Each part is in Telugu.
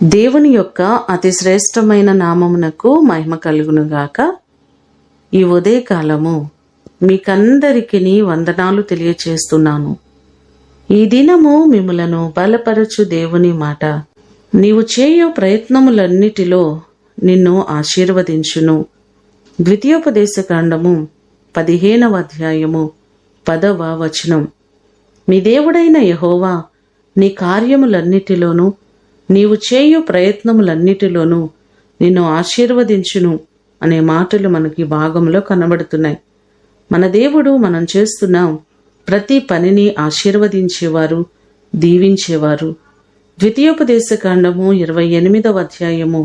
దేవుని యొక్క అతి శ్రేష్టమైన నామమునకు మహిమ కలుగునుగాక. ఈ ఉదయకాలము మీకందరికీ వందనాలు తెలియచేస్తున్నాను. ఈ దినము మిమ్ములను బలపరచు దేవుని మాట నీవు చేయు ప్రయత్నములన్నిటిలో నిన్ను ఆశీర్వదించును. ద్వితీయోపదేశకాండము 15వ అధ్యాయము 10వ వచనం. మీ దేవుడైన యెహోవా నీ కార్యములన్నిటిలోనూ నీవు చేయు ప్రయత్నములన్నిటిలోనూ నిన్ను ఆశీర్వదించును అనే మాటలు మనకి భాగంలో కనబడుతున్నాయి. మన దేవుడు మనం చేస్తున్న ప్రతి పనిని ఆశీర్వదించేవారు, దీవించేవారు. ద్వితీయోపదేశకాండము 28వ అధ్యాయము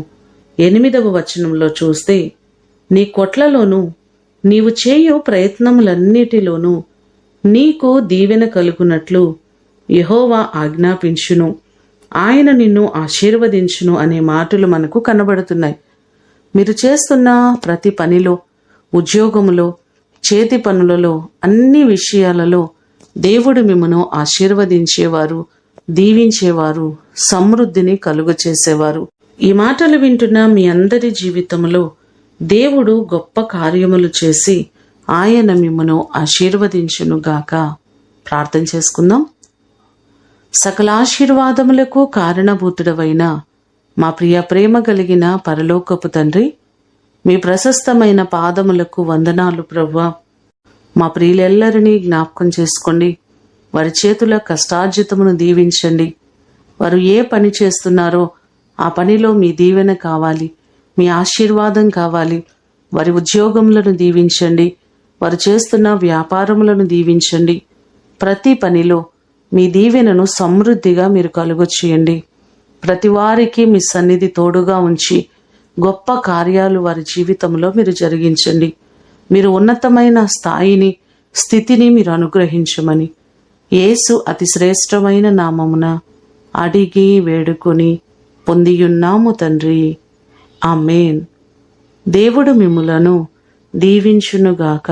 8వ వచనంలో చూస్తే, నీ కొట్లలోనూ నీవు చేయు ప్రయత్నములన్నిటిలోనూ నీకు దీవెన కలుగునట్లు యెహోవా ఆజ్ఞాపించును, ఆయన నిన్ను ఆశీర్వదించును అనే మాటలు మనకు కనబడుతున్నాయి. మీరు చేస్తున్న ప్రతి పనిలో, ఉద్యోగములో, చేతి పనులలో, అన్ని విషయాలలో దేవుడు మిమ్మను ఆశీర్వదించేవారు, దీవించేవారు, సమృద్ధిని కలుగచేసేవారు. ఈ మాటలు వింటున్న మీ అందరి జీవితంలో దేవుడు గొప్ప కార్యములు చేసి ఆయన మిమ్మను ఆశీర్వదించునుగాక. ప్రార్థన చేసుకుందాం. సకల ఆశీర్వాదములకు కారణభూతుడవైన మా ప్రియ ప్రేమ కలిగిన పరలోకపు తండ్రి, మీ ప్రశస్తమైన పాదములకు వందనాలు ప్రభువా. మా ప్రియులెల్లరినీ జ్ఞాపకం చేసుకోండి. వారి చేతుల కష్టార్జితమును దీవించండి. వారు ఏ పని చేస్తున్నారో ఆ పనిలో మీ దీవెన కావాలి, మీ ఆశీర్వాదం కావాలి. వారి ఉద్యోగములను దీవించండి, వారు చేస్తున్న వ్యాపారములను దీవించండి. ప్రతి పనిలో మీ దీవెనను సమృద్ధిగా మీరు కలుగచేయండి. ప్రతి వారికి మీ సన్నిధి తోడుగా ఉంచి గొప్ప కార్యాలు వారి జీవితంలో మీరు జరిగించండి. మీరు ఉన్నతమైన స్థాయిని, స్థితిని మీరు అనుగ్రహించమని యేసు అతి శ్రేష్టమైన నామమున అడిగి వేడుకొని పొందియున్నాము తండ్రి. ఆమేన్. దేవుడు మిమ్ములను దీవించునుగాక.